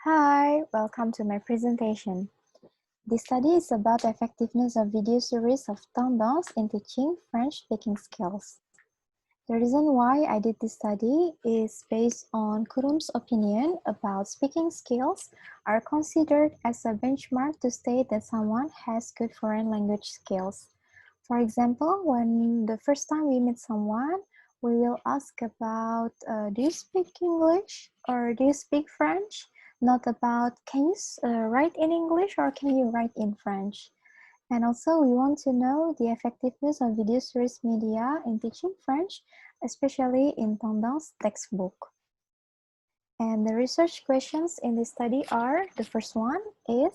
Hi, welcome to my presentation. This study is about the effectiveness of video series of tendance in teaching French speaking skills. The reason why I did this study is based on Kurum's opinion about speaking skills are considered as a benchmark to state that someone has good foreign language skills. For example, when the first time we meet someone, we will ask about, do you speak English or do you speak French? Not about, can you write in English or can you write in French? And also, we want to know the effectiveness of video series media in teaching French, especially in Tendance textbook. And the research questions in this study are, the first one is,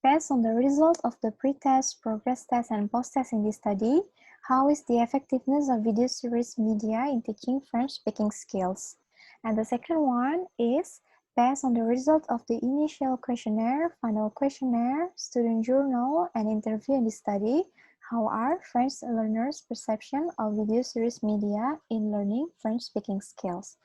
based on the result of the pre-test, progress test, and post-test in this study, how is the effectiveness of video series media in teaching French-speaking skills? And the second one is, based on the result of the initial questionnaire, final questionnaire, student journal, and interview in this study, how are French learners' perception of video series media in learning French-speaking skills?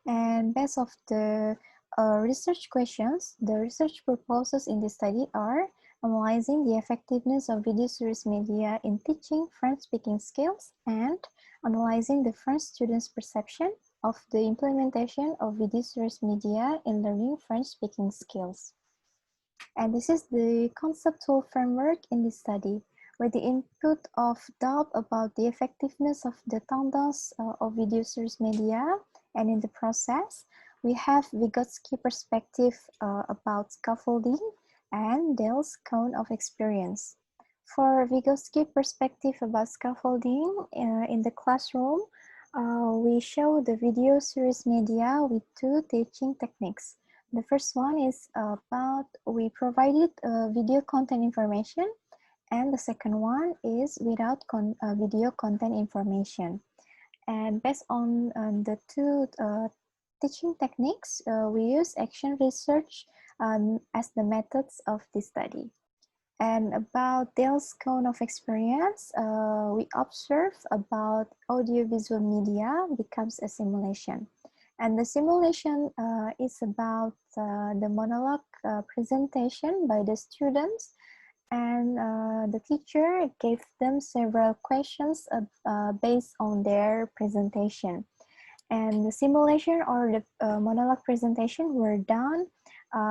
And based of the research questions, the research proposals in this study are analyzing the effectiveness of video series media in teaching French-speaking skills and analyzing the French students' perception of the implementation of video series media in learning French-speaking skills. And this is the conceptual framework in this study. With the input of doubt about the effectiveness of the tendance of video series media, and in the process, we have Vygotsky perspective about scaffolding and Dale's cone of experience. For Vygotsky perspective about scaffolding in the classroom, we show the video series media with two teaching techniques. The first one is about we provided video content information, and the second one is without video content information. And based on the two teaching techniques, we use action research as the methods of this study. And about Dale's cone of experience, we observe about audiovisual media becomes a simulation. And the simulation is about the monologue presentation by the students, and the teacher gave them several questions based on their presentation. And the simulation or the monologue presentation were done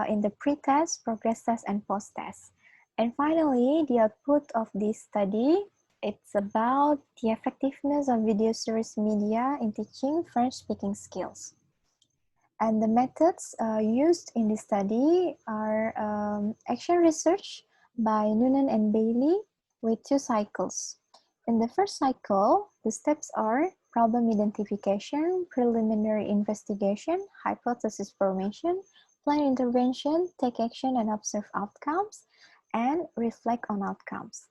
in the pre-test, progress test, and post-test. And finally, the output of this study, it's about the effectiveness of video series media in teaching French-speaking skills. And the methods used in this study are action research by Noonan and Bailey with 2 cycles. In the first cycle, the steps are problem identification, preliminary investigation, hypothesis formation, plan intervention, take action and observe outcomes, and reflect on outcomes.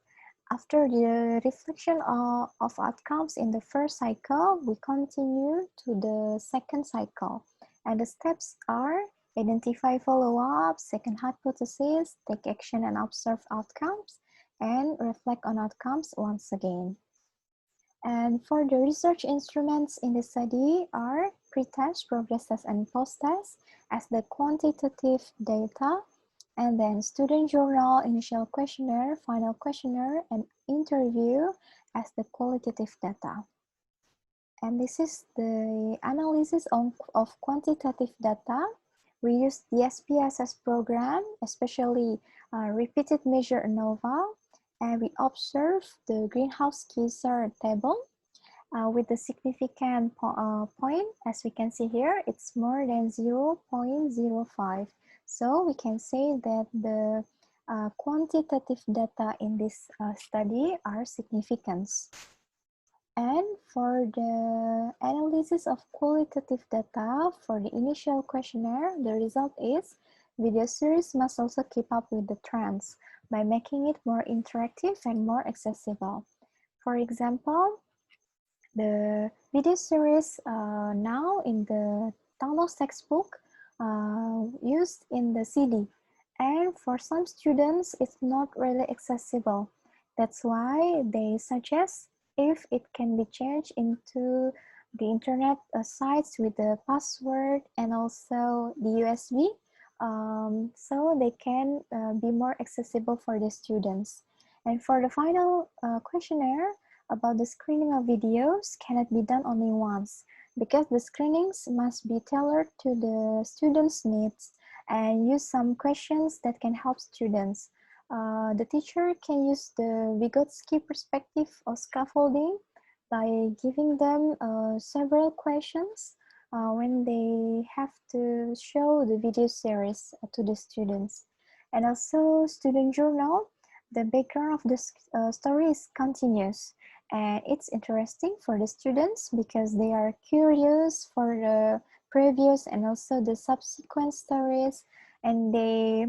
After the reflection of outcomes in the first cycle, we continue to the second cycle. And the steps are identify follow-up, second hypothesis, take action and observe outcomes, and reflect on outcomes once again. And for the research instruments in the study are pre-test, progress test, and post-test as the quantitative data, and then student journal, initial questionnaire, final questionnaire, and interview as the qualitative data. And this is the analysis of quantitative data. We use the SPSS program, especially repeated measure ANOVA, and we observe the greenhouse Kaiser table with the significant point, as we can see here, it's more than 0.05. So we can say that the quantitative data in this study are significant. And for the analysis of qualitative data for the initial questionnaire, the result is video series must also keep up with the trends by making it more interactive and more accessible. For example, the video series now in the Tanglos textbook used in the CD, and for some students it's not really accessible. That's why they suggest if it can be changed into the internet sites with the password and also the USB, so they can be more accessible for the students. And for the final questionnaire about the screening of videos cannot be done only once because the screenings must be tailored to the students' needs and use some questions that can help students. The teacher can use the Vygotsky perspective of scaffolding by giving them several questions when they have to show the video series to the students. And also student journal, the background of the story is continuous and it's interesting for the students because they are curious for the previous and also the subsequent stories, and they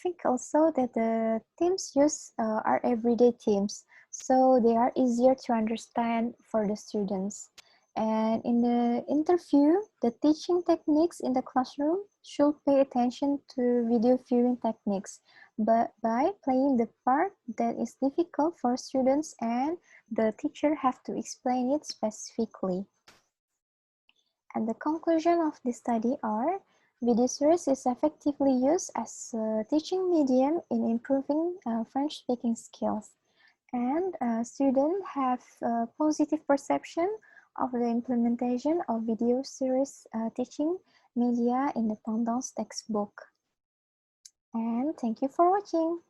think also that the themes used are everyday themes, so they are easier to understand for the students. And in the interview, the teaching techniques in the classroom should pay attention to video viewing techniques, but by playing the part that is difficult for students and the teacher have to explain it specifically. And the conclusion of this study are video series is effectively used as a teaching medium in improving French speaking skills. And students have a positive perception of the implementation of video series teaching media in the Tendance textbook. And thank you for watching.